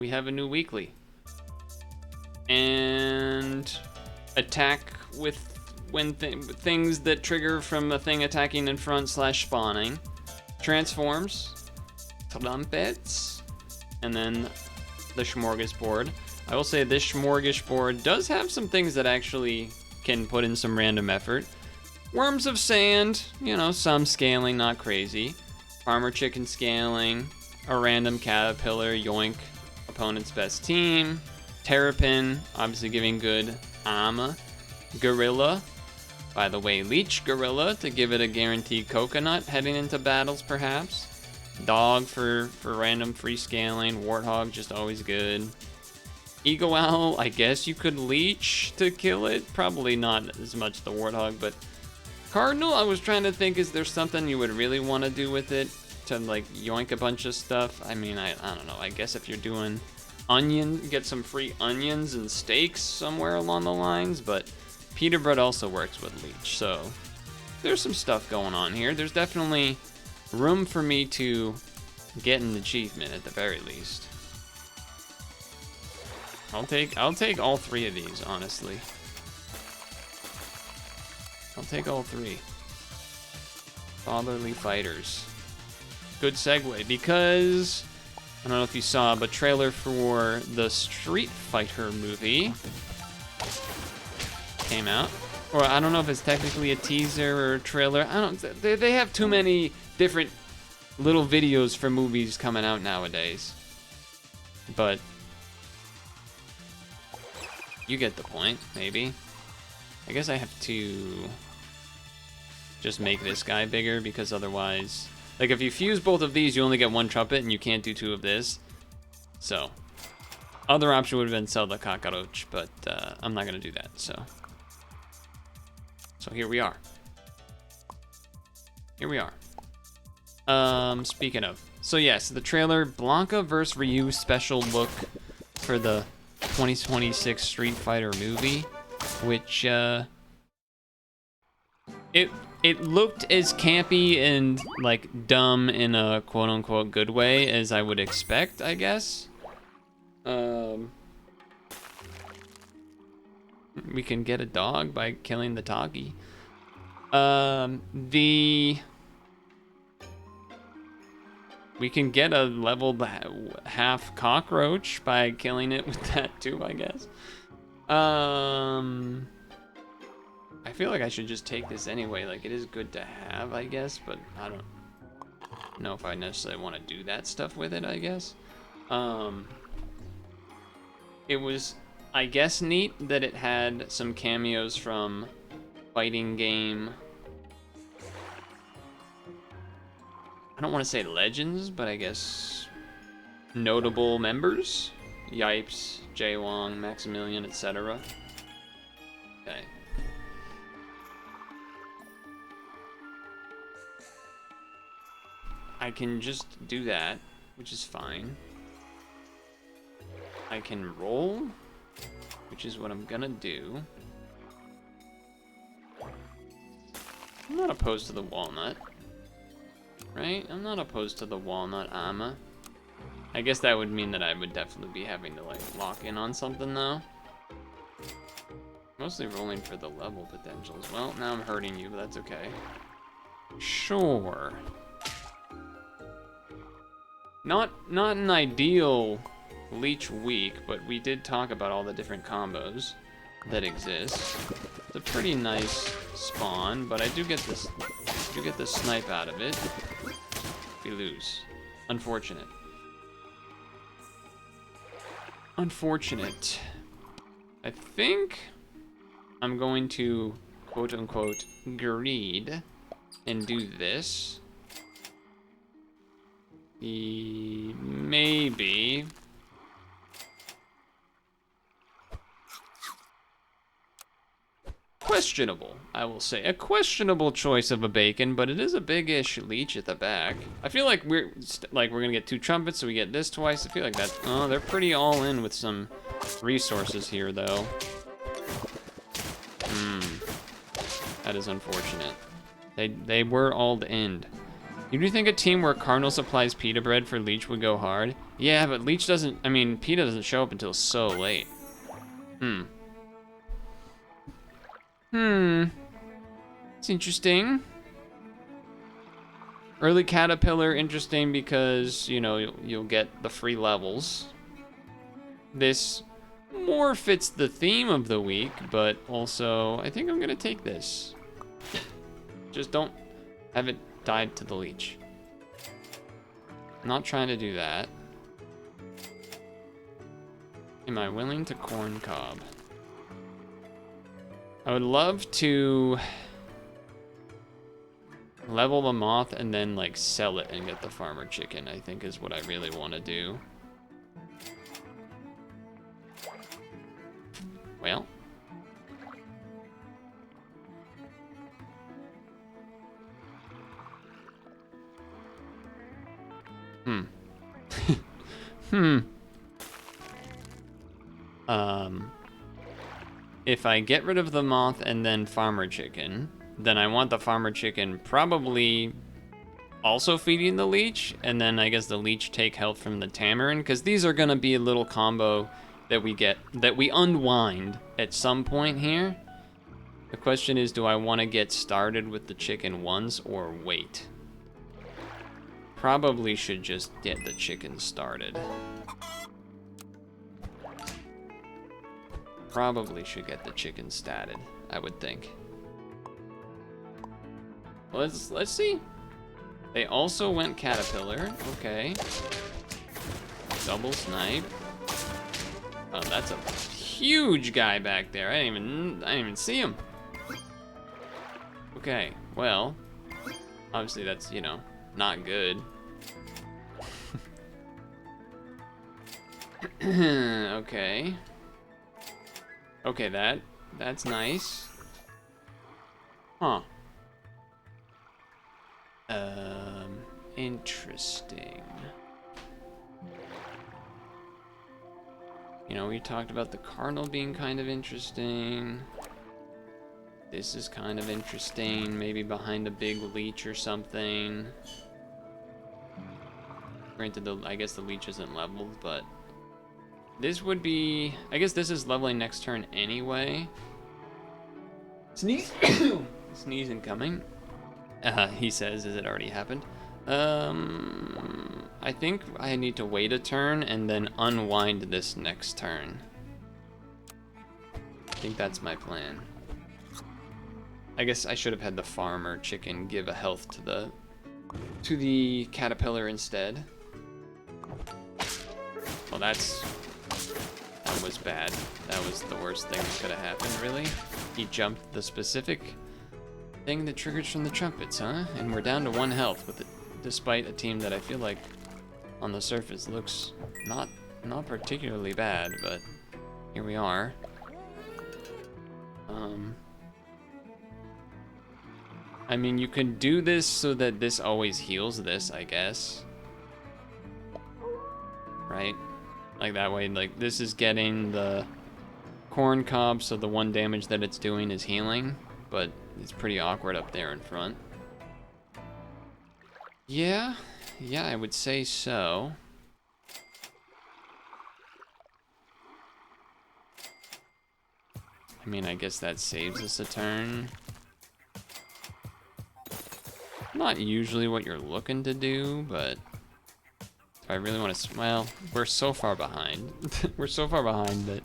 we have a new weekly. And attack with when things that trigger from a thing attacking in front / spawning. Transforms, trumpets, and then the smorgasbord. I will say this smorgasbord does have some things that actually can put in some random effort. Worms of sand, you know, some scaling, not crazy. Farmer chicken scaling, a random caterpillar, yoink, opponent's best team. Terrapin, obviously giving good armor. Gorilla, by the way, leech gorilla to give it a guaranteed coconut heading into battles perhaps. Dog for random free scaling. Warthog, just always good. Eagle owl, I guess you could leech to kill it. Probably not as much the warthog, but cardinal, I was trying to think, is there something you would really want to do with it? To like yoink a bunch of stuff? I mean, I don't know. I guess if you're doing onion, get some free onions and steaks somewhere along the lines, but pita bread also works with leech, so there's some stuff going on here. There's definitely room for me to get an achievement at the very least. I'll take all 3 of these, honestly. I'll take all 3. Fatherly fighters. Good segue, because I don't know if you saw, but trailer for the Street Fighter movie came out. Or I don't know if it's technically a teaser or a trailer. I don't. They have too many different little videos for movies coming out nowadays. But you get the point, maybe. I guess I have to just make this guy bigger, because otherwise, like, if you fuse both of these, you only get 1 trumpet and you can't do 2 of this. So, other option would have been sell the cockroach, but I'm not gonna do that, so here we are. Here we are. Speaking of, so yes, the trailer, Blanca vs. Ryu special look for the 2026 Street Fighter movie, which it looked as campy and like dumb in a quote unquote good way as I would expect, I guess. We can get a dog by killing the Toggy. We can get a leveled half cockroach by killing it with that too, I guess. I feel like I should just take this anyway. Like, it is good to have, I guess, but I don't know if I necessarily want to do that stuff with it, I guess. It was, I guess, neat that it had some cameos from fighting game. I don't want to say legends, but I guess notable members. Yipes, Jaywong, Maximilian, etc. Okay. I can just do that, which is fine. I can roll, which is what I'm gonna do. I'm not opposed to the walnut, right? I'm not opposed to the walnut armor. I guess that would mean that I would definitely be having to like lock in on something though. Mostly rolling for the level potential as well. Now I'm hurting you, but that's okay. Sure. Not an ideal leech week, but we did talk about all the different combos that exist. It's a pretty nice spawn, but I do get this snipe out of it. We lose. Unfortunate. Unfortunate. I think I'm going to quote unquote greed and do this. Maybe. Questionable, I will say. A questionable choice of a bacon, but it is a big-ish leech at the back. I feel like we're gonna get 2 trumpets, so we get this twice. I feel like that. Oh, they're pretty all in with some resources here, though. That is unfortunate. They were all in. You do think a team where Cardinal supplies pita bread for Leech would go hard? Yeah, but Leech doesn't, I mean, PETA doesn't show up until so late. It's interesting. Early Caterpillar, interesting because, you know, you'll get the free levels. This more fits the theme of the week, but also, I think I'm gonna take this. Just don't have it died to the Leech. I'm not trying to do that. Am I willing to corn cob? I would love to level the moth and then like sell it and get the farmer chicken, I think is what I really want to do. Well. If I get rid of the moth and then farmer chicken, then I want the farmer chicken probably also feeding the leech, and then I guess the leech take health from the tamarin, because these are gonna be a little combo that we unwind at some point here. The question is, do I want to get started with the chicken once or wait? Probably should just get the chicken started. Probably should get the chicken statted, I would think. Let's see. They also went caterpillar. Okay. Double snipe. Oh, that's a huge guy back there. I didn't even see him. Okay, well, obviously that's, you know, not good. Okay. Okay, that's nice. Huh. Interesting. You know, we talked about the cardinal being kind of interesting. This is kind of interesting. Maybe behind a big leech or something. Granted, I guess the leech isn't leveled, but this would be... I guess this is leveling next turn anyway. Sneeze? Sneeze incoming. He says, as it already happened. I think I need to wait a turn and then unwind this next turn. I think that's my plan. I guess I should have had the farmer chicken give a health to the caterpillar instead. Well, that was bad. That was the worst thing that could have happened, really. He jumped the specific thing that triggers from the trumpets, huh? And we're down to 1 health with it, despite a team that I feel like on the surface looks not particularly bad, but here we are. I mean, you can do this so that this always heals this, I guess. Right? Like that way, like this is getting the corn cob, so the 1 damage that it's doing is healing, but it's pretty awkward up there in front. Yeah, I would say so. I mean, I guess that saves us a turn. Not usually what you're looking to do, but if I really want to, well, we're so far behind. We're so far behind that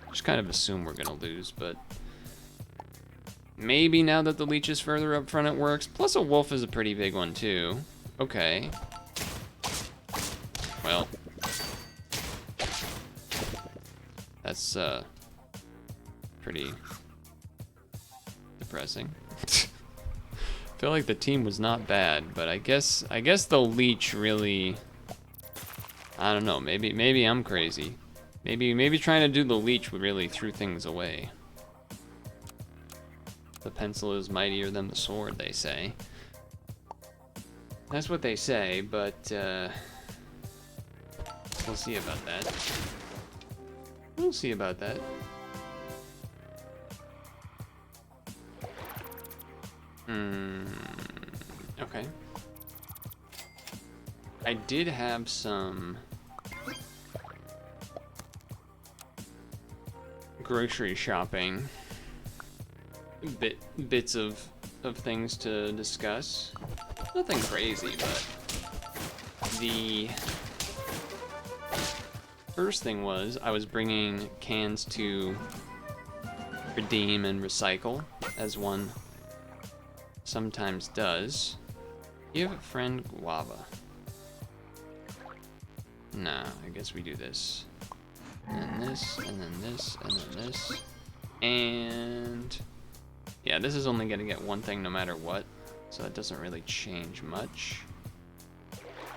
I just kind of assume we're gonna lose, but maybe now that the leech is further up front it works. Plus a wolf is a pretty big one too. Okay. Well, that's pretty depressing. I feel like the team was not bad, but I guess the leech really, I don't know, maybe I'm crazy. Maybe trying to do the leech would really threw things away. The pencil is mightier than the sword, they say. That's what they say, but we'll see about that. We'll see about that. Okay. I did have some grocery shopping. Bits of things to discuss. Nothing crazy, but the first thing was I was bringing cans to redeem and recycle, as one sometimes does. You have a friend, Guava? Nah, I guess we do this. And this, and then this, and then this. And yeah, this is only gonna get one thing no matter what, so that doesn't really change much,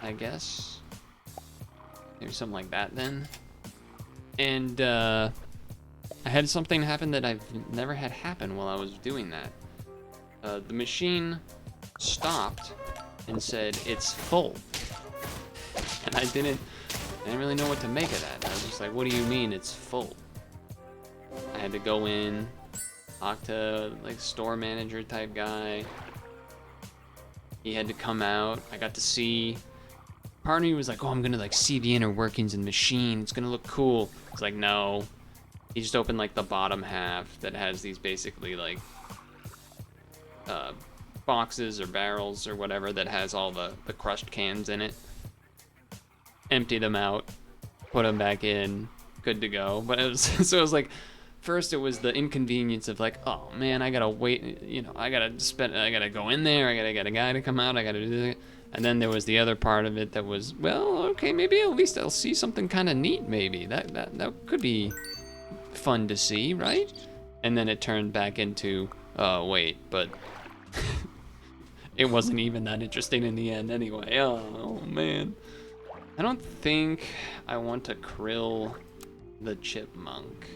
I guess. Maybe something like that then. And I had something happen that I've never had happen while I was doing that. The machine stopped and said it's full, and I didn't really know what to make of that. I was just like, what do you mean it's full? I had to go in, talk to like store manager type guy. He had to come out. I got to see. Part of me was like, oh, I'm gonna like see the inner workings of the machine. It's gonna look cool. It's like, no. He just opened like the bottom half that has these basically like boxes or barrels or whatever that has all the crushed cans in it. Empty them out, put them back in, good to go. But it was so it was like, first it was the inconvenience of like, oh man, I gotta wait, you know, I gotta go in there, I gotta get a guy to come out, I gotta do that. And then there was the other part of it that was, well, okay, maybe at least I'll see something kind of neat. Maybe that could be fun to see, right? And then it turned back into, oh wait, but it wasn't even that interesting in the end anyway. Oh man. I don't think I want to krill the chipmunk.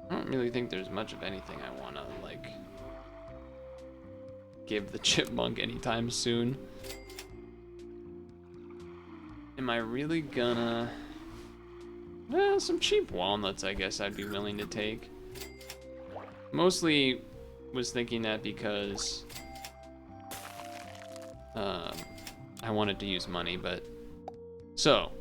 I don't really think there's much of anything I want to, like, give the chipmunk anytime soon. Am I really gonna... Well, some cheap walnuts, I guess I'd be willing to take. Mostly was thinking that because I wanted to use money, but... So,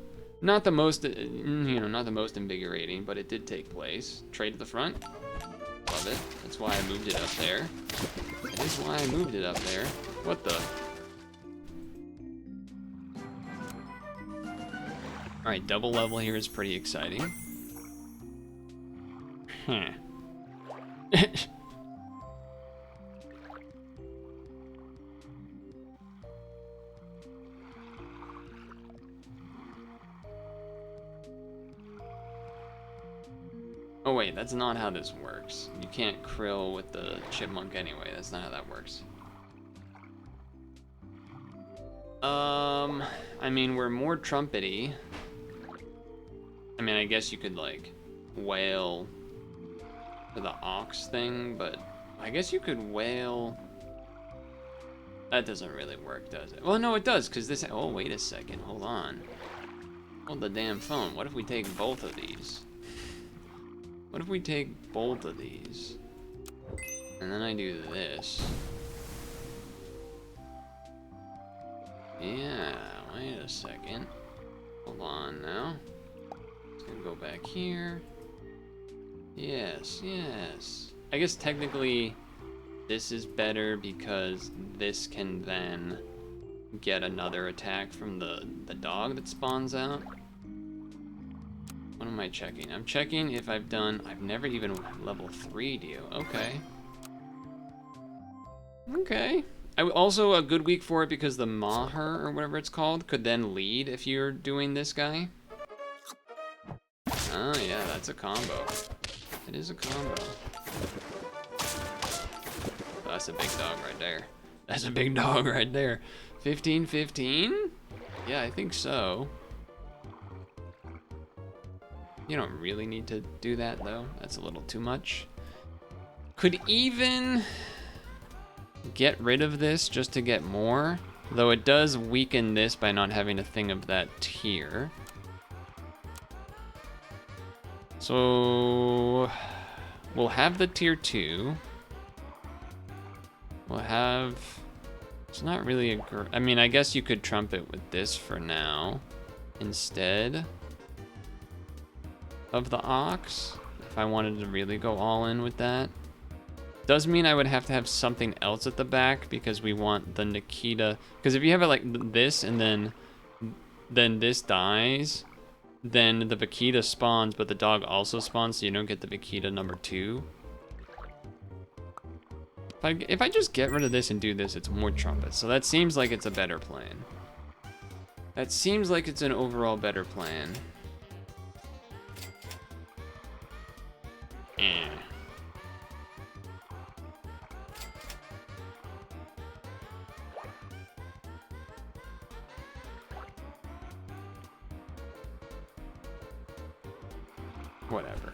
not the most, not the most invigorating, but it did take place. Trade to the front. Love it. That's why I moved it up there. That is why I moved it up there. What the? Alright, double level here is pretty exciting. Huh. Oh wait, that's not how this works. You can't krill with the chipmunk anyway. That's not how that works. I mean, we're more trumpety. I mean, I guess you could like wail for the ox thing, but I guess you could wail. That doesn't really work, does it? Well, no, it does, because this. Oh, wait a second. Hold on. Hold the damn phone. What if we take both of these? What if we take both of these? And then I do this. Yeah, wait a second. Hold on now. It's gonna go back here. Yes, yes. I guess technically this is better because this can then get another attack from the dog that spawns out. What am I checking? I'm checking if I've never even level 3'd you. Okay. Okay. Also a good week for it because the Maher, or whatever it's called, could then lead if you're doing this guy. Oh yeah, that's a combo. It is a combo. Oh, that's a big dog right there. That's a big dog right there. 15-15? Yeah, I think so. You don't really need to do that though. That's a little too much. Could even get rid of this just to get more, though it does weaken this by not having a thing of that tier. So we'll have the tier 2. We'll have, it's not really a, I mean, I guess you could trump it with this for now instead of the ox, if if I wanted to really go all in with that. Does mean I would have to have something else at the back because we want the Nikita. Because if you have it like this and then this dies, then the Vaquita spawns, but the dog also spawns, so you don't get the Vaquita number 2. If I just get rid of this and do this, it's more trumpets. So that seems like it's a better plan. That seems like it's an overall better plan. Eh. Whatever.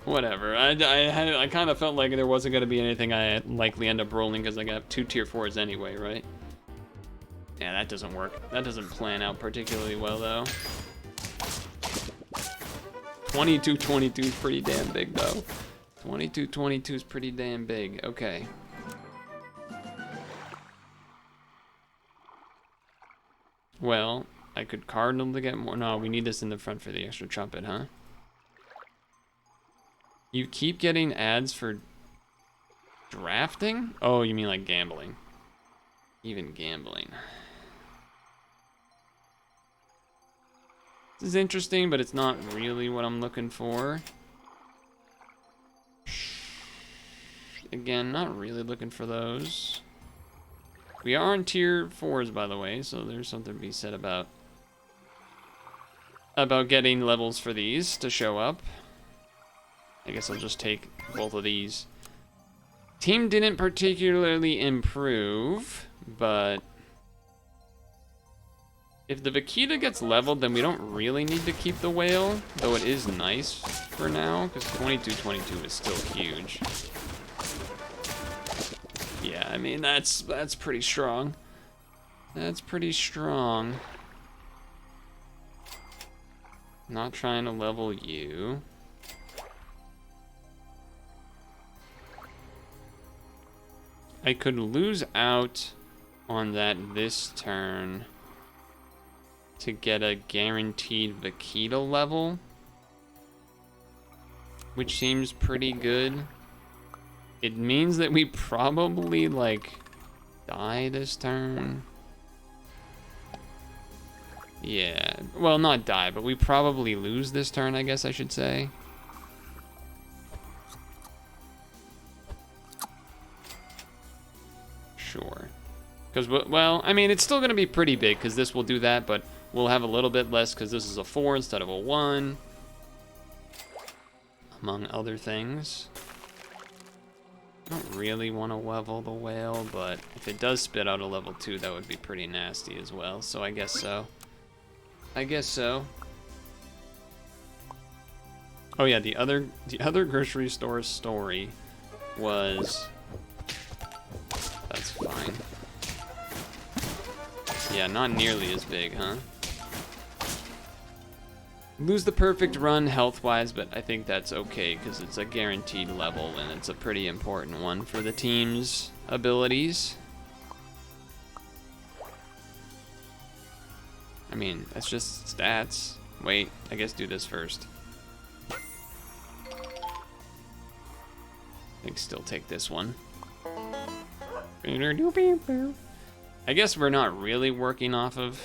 Whatever. I kind of felt like there wasn't going to be anything I'd likely end up rolling because I got 2 tier 4s anyway, right? Yeah, that doesn't work. That doesn't plan out particularly well, though. 22-22 is pretty damn big, though. 22-22 is pretty damn big. Okay. Well, I could Cardinal to get more. No, we need this in the front for the extra trumpet, huh? You keep getting ads for drafting? Oh, you mean like gambling. Even gambling. This is interesting, but it's not really what I'm looking for. Again, not really looking for those. We are on tier 4s, by the way, so there's something to be said about getting levels for these to show up. I guess I'll just take both of these. Team didn't particularly improve, but if the Vaquita gets leveled, then we don't really need to keep the whale, though it is nice for now, because 22-22 is still huge. Yeah, I mean, that's pretty strong. That's pretty strong. Not trying to level you. I could lose out on that this turn to get a guaranteed Vaquita level, which seems pretty good. It means that we probably, like, die this turn. Yeah, well, not die, but we probably lose this turn, I guess I should say. Sure. Because, well, I mean, it's still going to be pretty big, because this will do that, but we'll have a little bit less, because this is a 4 instead of a 1. Among other things. I don't really want to level the whale, but if it does spit out a level 2, that would be pretty nasty as well, so I guess so. I guess so. Oh yeah, the other grocery store story was... That's fine. Yeah, not nearly as big, huh? Lose the perfect run health-wise, but I think that's okay because it's a guaranteed level and it's a pretty important one for the team's abilities. I mean, that's just stats. Wait, I guess do this first. I think still take this one. I guess we're not really working off of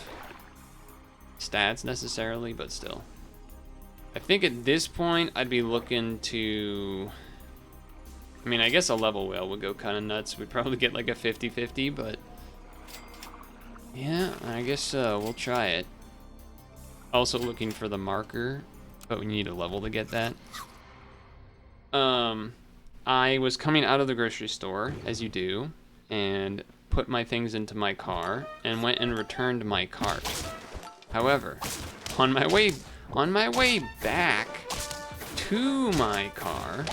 stats necessarily, but still. I think at this point, I'd be looking to... I mean, I guess a level whale would go kind of nuts. We'd probably get like a 50-50, but... Yeah, I guess so. We'll try it. Also looking for the marker, but we need a level to get that. I was coming out of the grocery store, as you do, and put my things into my car, and went and returned my cart. However, on my way back to my car,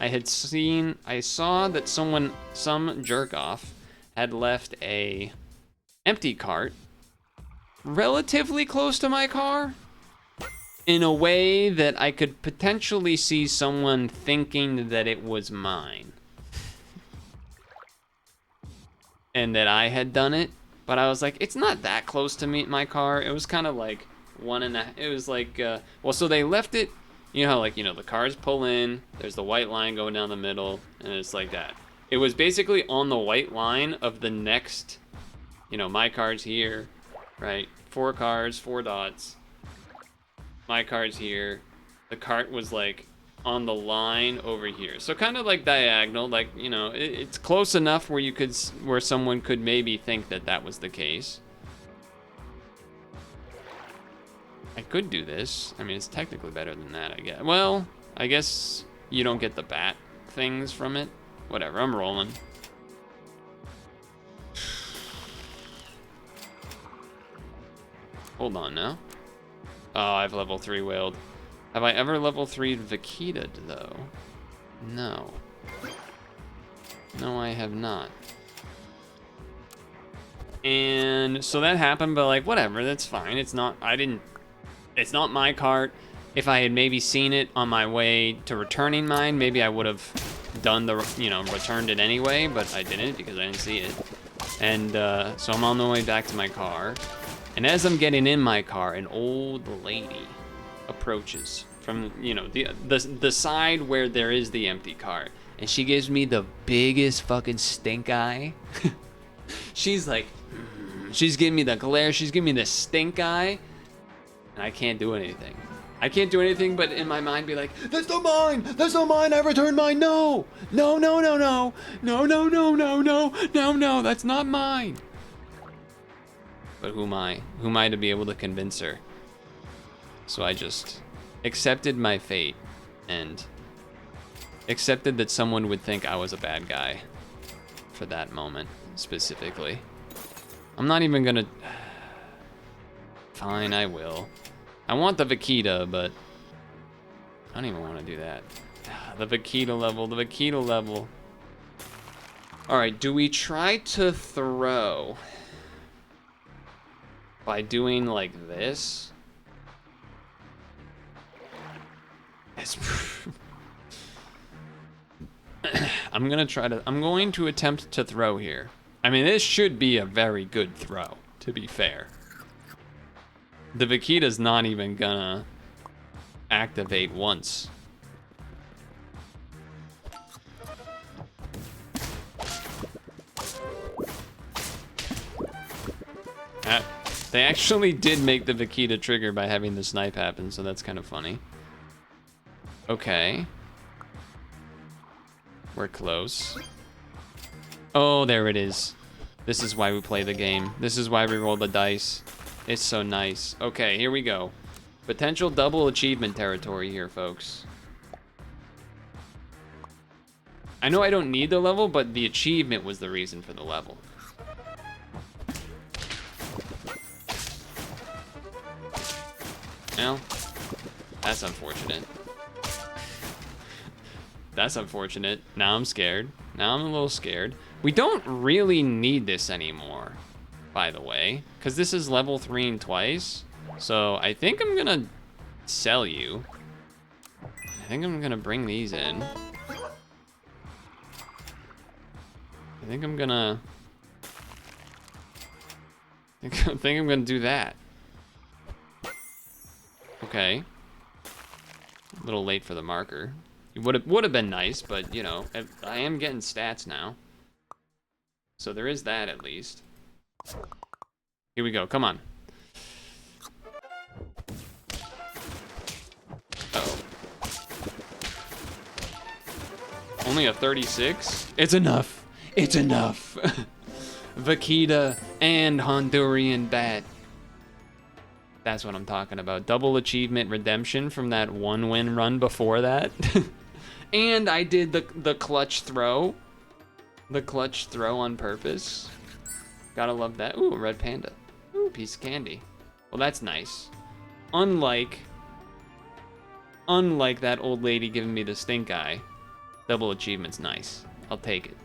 I saw that some jerk off had left a empty cart relatively close to my car in a way that I could potentially see someone thinking that it was mine and that I had done it. But I was like, it's not that close to my car. It was kind of like it was like, well, so they left it You know how, like, the cars pull in, there's the white line going down the middle, and it's like that. It was basically on the white line of the next, my car's here, right? 4 cars, 4 dots. My car's here. The cart was, like, on the line over here. So kind of like diagonal, like, it's close enough where someone could maybe think that that was the case. I could do this. I mean, it's technically better than that, I guess. Well, I guess you don't get the bat things from it. Whatever, I'm rolling. Hold on now. Oh, I've level 3 whaled. Have I ever level 3'd Vaquita'd, though? No. No, I have not. And so that happened, but, like, whatever, that's fine. It's not my cart. If I had maybe seen it on my way to returning mine, maybe I would have done returned it anyway, but I didn't because I didn't see it. And so I'm on the way back to my car. And as I'm getting in my car, an old lady approaches from, the side where there is the empty cart. And she gives me the biggest fucking stink eye. She's like, she's giving me the glare, she's giving me the stink eye. And I can't do anything. I can't do anything but in my mind be like, that's not mine! That's not mine! I returned mine! No! No, no, no, no! No, no, no, no, no! No, no, that's not mine! But who am I? Who am I to be able to convince her? So I just accepted my fate and accepted that someone would think I was a bad guy for that moment, specifically. I'm not even gonna... Fine, I will. I want the Vaquita, but I don't even want to do that. The Vaquita level. All right, do we try to throw by doing like this? I'm going to attempt to throw here. I mean, this should be a very good throw, to be fair. The Vaquita's not even gonna activate once. They actually did make the Vaquita trigger by having the snipe happen, so that's kind of funny. Okay. We're close. Oh, there it is. This is why we play the game. This is why we roll the dice. It's so nice. Okay, here we go. Potential double achievement territory here, folks. I know I don't need the level, but the achievement was the reason for the level. Well, that's unfortunate. That's unfortunate. Now I'm scared. Now I'm a little scared. We don't really need this anymore, by the way, because this is level 3 twice. So I think I'm gonna sell you. I think I'm gonna bring these in. I think I'm gonna do that. Okay. A little late for the marker. It would have been nice, but you know, I am getting stats now. So there is that at least. Here we go, come on. Uh-oh. Only a 36? It's enough. It's enough. Vaquita and Honduran bat. That's what I'm talking about. Double achievement redemption from that 1-win run before that. And I did the clutch throw. The clutch throw on purpose. Gotta love that. Ooh, a red panda. Ooh, piece of candy. Well, that's nice. Unlike that old lady giving me the stink eye, double achievement's nice. I'll take it.